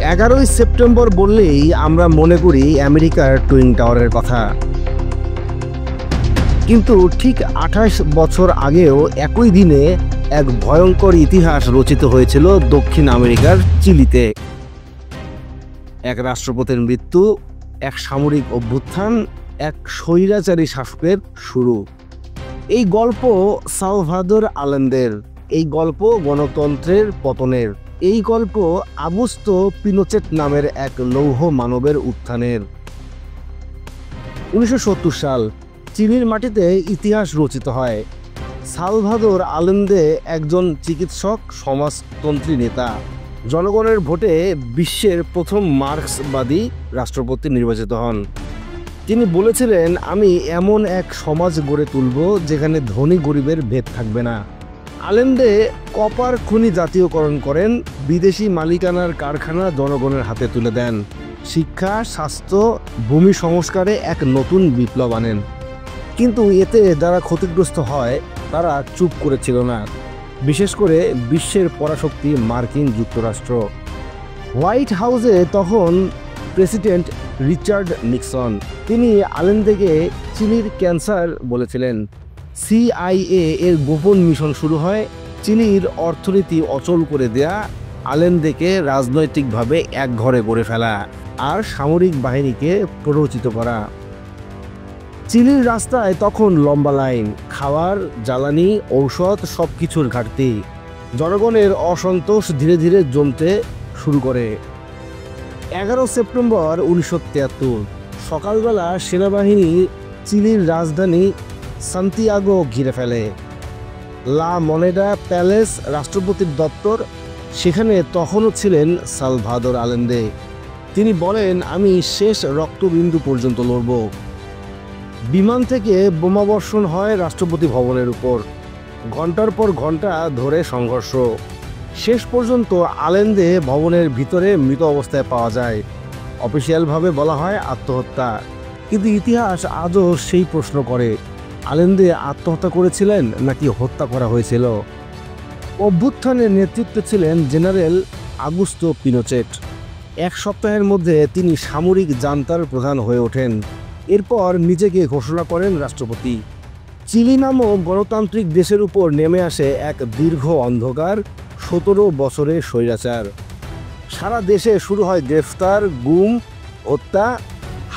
11ই September বললেই আমরা মনে করি আমেরিকার টুইন টাওয়ারের কথা, কিন্তু ঠিক 28 বছর আগেও একই দিনে এক ভয়ঙ্কর ইতিহাস রচিত হয়েছিল দক্ষিণ আমেরিকার চিলিতে। এক রাষ্ট্রপতির মৃত্যু, এক সামরিক অভ্যুত্থান, এক স্বৈরাচারী শাসকের শুরু। এই গল্প সালভাদর আলেন্দের, এই গল্প গণতন্ত্রের পতনের, এই গল্প আগুস্তো পিনোচেট নামের এক লৌহ মানবের উত্থানের। 1970 সাল চিলির মাটিতে ইতিহাস রচিত হয়। সালভাদর আলেন্দে একজন চিকিৎসক, সমাজতন্ত্রী নেতা, জনগণের ভোটে বিশ্বের প্রথম মার্ক্সবাদী রাষ্ট্রপতি নির্বাচিত হন। তিনি বলেছিলেন, আমি এমন এক সমাজ গড়ে তুলব যেখানে ধনী গরিবের ভেদ থাকবে না। আলেন্দে কপার খনি জাতীয়করণ করেন, বিদেশি মালিকানার কারখানা জনগণের হাতে তুলে দেন, শিক্ষা, স্বাস্থ্য, ভূমি সংস্কারে এক নতুন বিপ্লব আনেন। কিন্তু এতে যারা ক্ষতিগ্রস্ত হয় তারা চুপ করেছিল না, বিশেষ করে বিশ্বের পরাশক্তি মার্কিন যুক্তরাষ্ট্র। হোয়াইট হাউসে তখন প্রেসিডেন্ট রিচার্ড নিক্সন। তিনি আলেন্দেকে চিলির ক্যান্সার বলেছিলেন। CIA এর গোপন মিশন শুরু হয়, চিলির অর্থনীতি অচল করে দেয়া, আলেন্দেকে রাজনৈতিকভাবে একঘরে গড়ে ফেলা আর সামরিক বাহিনীকে প্ররোচিত করা। চিলির রাস্তায় তখন লম্বা লাইন, খাবার, জ্বালানি, ঔষধ সবকিছুর ঘাটতি। জনগণের অসন্তোষ ধীরে ধীরে জমতে শুরু করে। 11 সেপ্টেম্বর 1973 সকালবেলা সেনাবাহিনী চিলির রাজধানী সান্তিয়াগো ঘিরে ফেলে। লা মনেডা প্যালেস, রাষ্ট্রপতির দপ্তর, সেখানে তখনও ছিলেন সালভাদর আলেন্দে। তিনি বলেন, আমি শেষ রক্তবিন্দু পর্যন্ত লড়ব। বিমান থেকে বোমাবর্ষণ হয় রাষ্ট্রপতি ভবনের উপর। ঘন্টার পর ঘন্টা ধরে সংঘর্ষ। শেষ পর্যন্ত আলেন্দে ভবনের ভিতরে মৃত অবস্থায় পাওয়া যায়। অফিসিয়ালভাবে বলা হয় আত্মহত্যা, কিন্তু ইতিহাস আজও সেই প্রশ্ন করে, আলেন্দে আত্মহত্যা করেছিলেন নাকি হত্যা করা হয়েছিল? অভ্যুত্থানের নেতৃত্বে ছিলেন জেনারেল আগুস্তো পিনোচেট। এক সপ্তাহের মধ্যে তিনি সামরিক জান্তার প্রধান হয়ে ওঠেন। এরপর নিজেকে ঘোষণা করেন রাষ্ট্রপতি। চিলি নামক গণতান্ত্রিক দেশের উপর নেমে আসে এক দীর্ঘ অন্ধকার, 17 বছরের স্বৈরাচার। সারা দেশে শুরু হয় গ্রেফতার, গুম, হত্যা,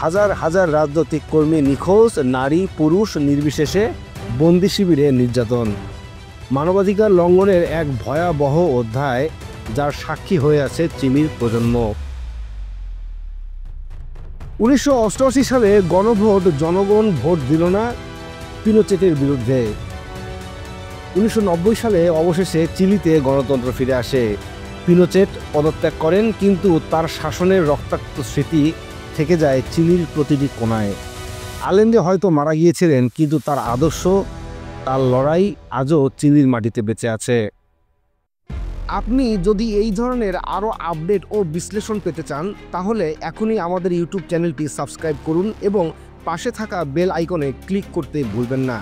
হাজার হাজার রাজনৈতিক কর্মী নিখোঁজ, নারী পুরুষ নির্বিশেষে বন্দি শিবিরে নির্যাতন। মানবাধিকার লঙ্ঘনের এক ভয়াবহ অধ্যায়, যার সাক্ষী হয়ে আছে চিলির প্রজন্ম। 1988 সালে গণভোট, জনগণ ভোট দিল না পিনোচেটের বিরুদ্ধে। 1990 সালে অবশেষে চিলিতে গণতন্ত্র ফিরে আসে। পিনোচেট পদত্যাগ করেন, কিন্তু তার শাসনের রক্তাক্ত স্মৃতি থেকে যায় চিলির প্রতিটি কোণায়। আলেন্দে হয়তো মারা গিয়েছিলেন, কিন্তু তার আদর্শ, তার লড়াই আজও চিলির মাটিতে বেঁচে আছে। আপনি যদি এই ধরনের আরও আপডেট ও বিশ্লেষণ পেতে চান, তাহলে এখনই আমাদের ইউটিউব চ্যানেলটি সাবস্ক্রাইব করুন এবং পাশে থাকা বেল আইকনে ক্লিক করতে ভুলবেন না।